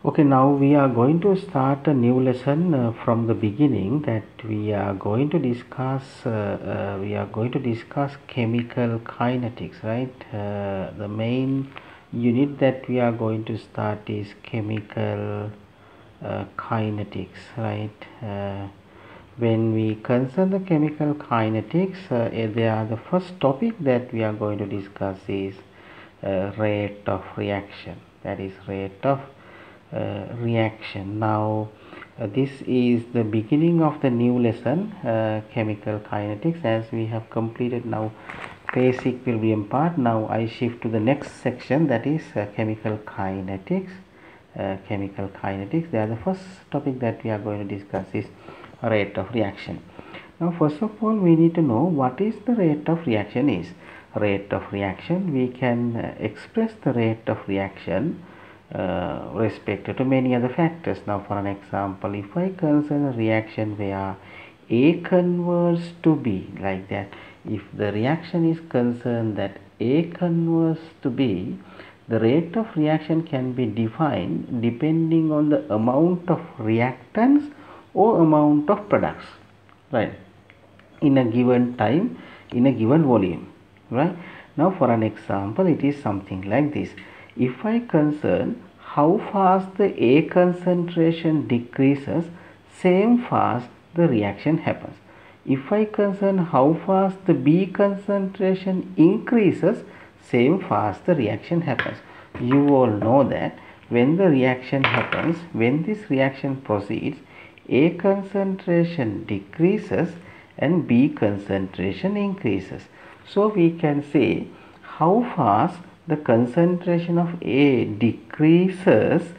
Okay, now we are going to start a new lesson from the beginning. That we are going to discuss. We are going to discuss chemical kinetics, right? The main unit that we are going to start is chemical kinetics, right? When we concern the chemical kinetics, the first topic that we are going to discuss is rate of reaction. That is rate of reaction. Now this is the beginning of the new lesson, chemical kinetics. As we have completed now basic Equilibrium part, now I shift to the next section, that is chemical kinetics. Chemical kinetics, the first topic that we are going to discuss is rate of reaction. Now first of all we need to know what is the rate of reaction is. Rate of reaction, we can express the rate of reaction respect to many other factors. Now for an example, if I consider a reaction where A converts to B, like that, if the reaction is concerned that A converts to B, the rate of reaction can be defined depending on the amount of reactants or amount of products, right, in a given time, in a given volume, right. Now for an example, it is something like this. If I concern how fast the A concentration decreases, same fast the reaction happens. If I concern how fast the B concentration increases, same fast the reaction happens. You all know that when the reaction happens, when this reaction proceeds, A concentration decreases and B concentration increases. So we can say how fast the concentration of A decreases,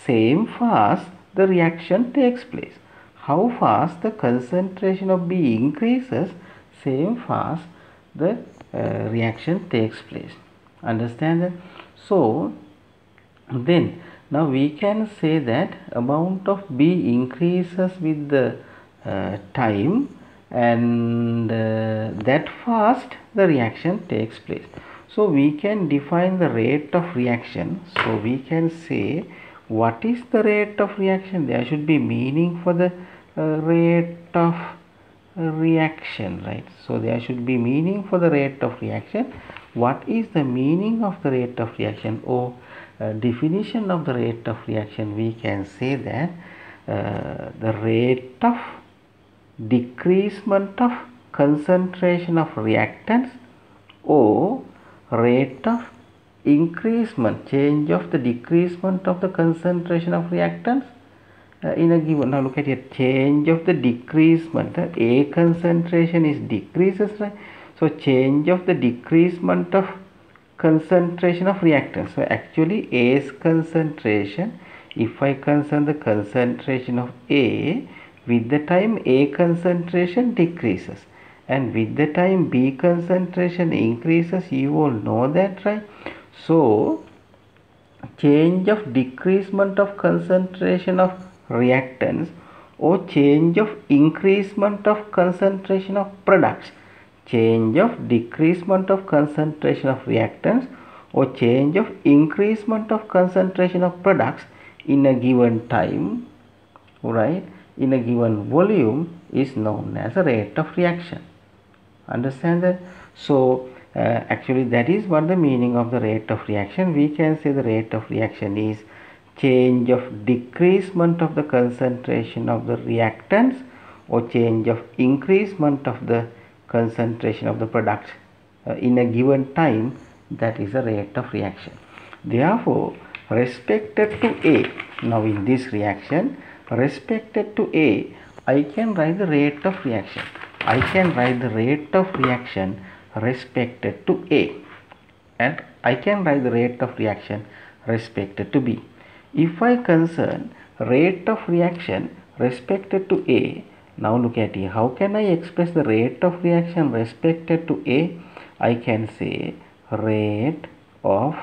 same fast the reaction takes place. How fast the concentration of B increases, same fast the reaction takes place. Understand that? So then now we can say that amount of B increases with the time, and that fast the reaction takes place. So we can define the rate of reaction. So we can say what is the rate of reaction. There should be meaning for the rate of reaction, right? So there should be meaning for the rate of reaction. What is the meaning of the rate of reaction, or definition of the rate of reaction? We can say that the rate of decreasement of concentration of reactants or rate of increasement, change of the decreasement of the concentration of reactants in a given. Now look at here, change of the decreasement. A concentration is decreases, right? So change of the decreasement of concentration of reactants. So actually A's concentration, if I concern the concentration of A, with the time A concentration decreases, and with the time B concentration increases. You all know that, right? So change of decreasement of concentration of reactants or change of increasement of concentration of products, change of decreasement of concentration of reactants or change of increasement of concentration of products in a given time, right, in a given volume, is known as a rate of reaction. Understand that? So actually that is what the meaning of the rate of reaction. We can say the rate of reaction is change of decreasement of the concentration of the reactants or change of increasement of the concentration of the product in a given time. That is the rate of reaction. Therefore, respected to A, now in this reaction, respected to A, I can write the rate of reaction. I can write the rate of reaction respected to A, and I can write the rate of reaction respected to B. If I concern rate of reaction respected to A, now look at here. How can I express the rate of reaction respected to A? I can say rate of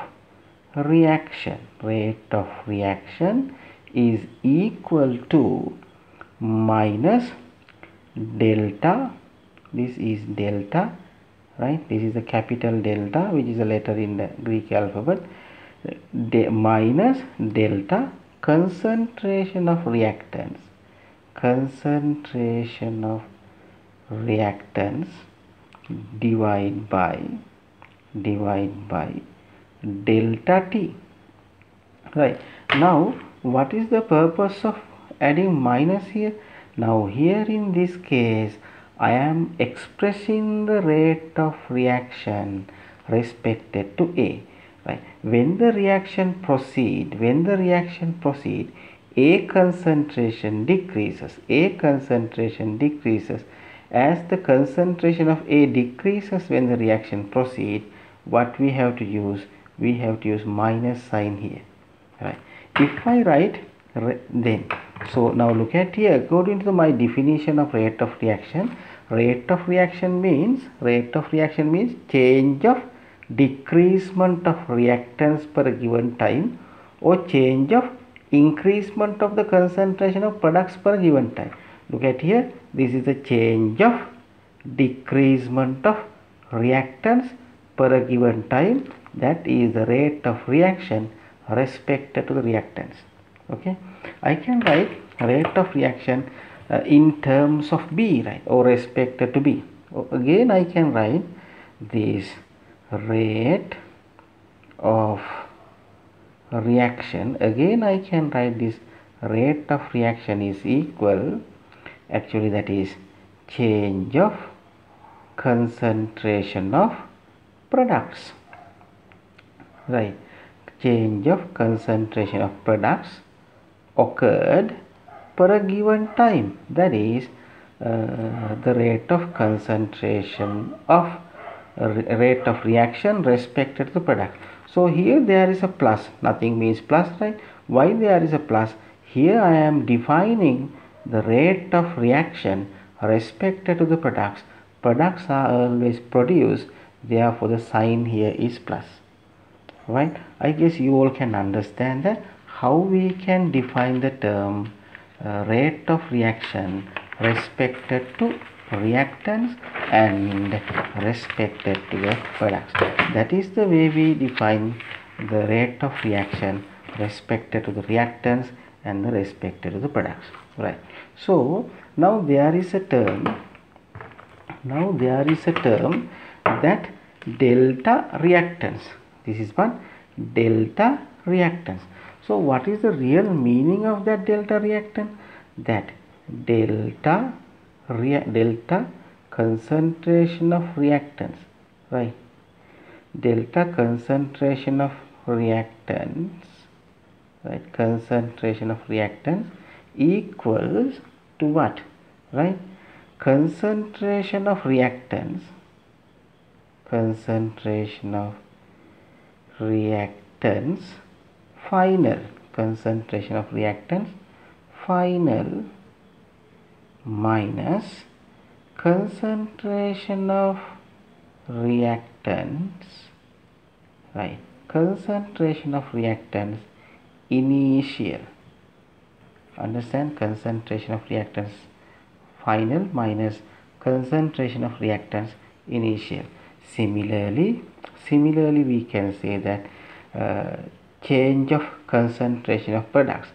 reaction. Rate of reaction is equal to minus delta. This is delta, right? This is the capital delta, which is a letter in the Greek alphabet, minus delta concentration of reactants divide by delta T. Right. Now what is the purpose of adding minus here? Now here in this case I am expressing the rate of reaction respected to A. Right. When the reaction proceed, A concentration decreases. As the concentration of A decreases when the reaction proceed, what we have to use? We have to use minus sign here. Right. If I write then, so now look at here, according to my definition of rate of reaction means change of decreasement of reactants per given time or change of increasement of the concentration of products per given time. Look at here, this is the change of decreasement of reactants per a given time, that is the rate of reaction respected to the reactants. Okay, I can write rate of reaction in terms of B, right, or respected to B. Again I can write this rate of reaction, again I can write this rate of reaction is equal, actually that is change of concentration of products, right. Change of concentration of products occurred per a given time, that is the rate of concentration of rate of reaction respected to the product. So here there is a plus, nothing means plus, right. Why there is a plus? Here I am defining the rate of reaction respected to the products. Products are always produced, therefore the sign here is plus. Right. I guess you all can understand that how we can define the term rate of reaction respected to reactants and respected to the products. That is the way we define the rate of reaction respected to the reactants and the respected to the products. Right. So now there is a term that delta reactants. This is one delta reactants. So what is the real meaning of that delta reactant? That delta concentration of reactants, right? Delta concentration of reactants, right? Concentration of reactants equals to what, right? Concentration of reactants final, concentration of reactants final minus concentration of reactants, right, concentration of reactants initial. Understand? Concentration of reactants final minus concentration of reactants initial. Similarly we can say that change of concentration of products,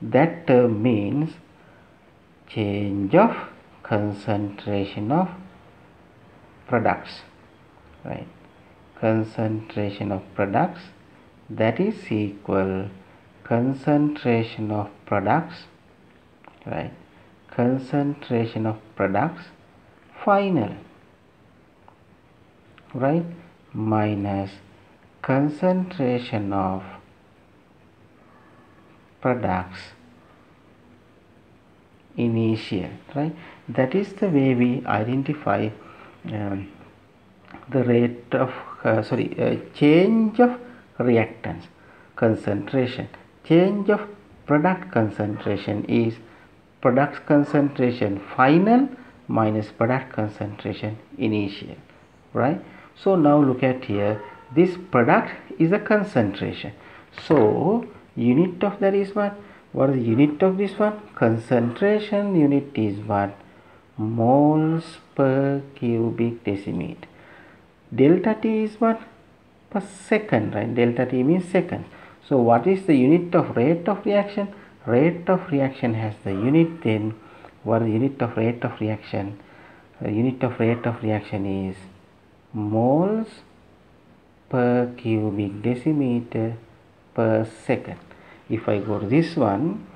that term means change of concentration of products, right, concentration of products, that is equal concentration of products, right, concentration of products final, right, minus concentration of products initial, right. That is the way we identify the rate of change of reactants concentration. Change of product concentration is product concentration final minus product concentration initial, right. So now look at here, this product is a concentration, so unit of that is what? What is the unit of this one? Concentration unit is what? Moles per cubic decimeter. Delta T is what? Per second, right? Delta T means second. So what is the unit of rate of reaction? Rate of reaction has the unit. Then what is the unit of rate of reaction? The unit of rate of reaction is moles per cubic decimeter per second. If I go to this one,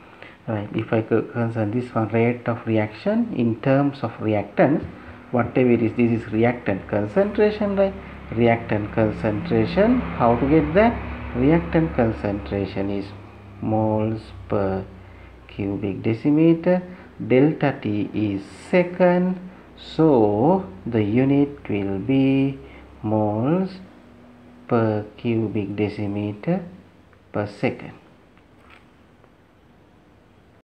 right, if I concern this one, rate of reaction in terms of reactants, whatever it is, this is reactant concentration, right? Reactant concentration, how to get that? Reactant concentration is moles per cubic decimeter. Delta T is second, so the unit will be moles per cubic decimeter per second.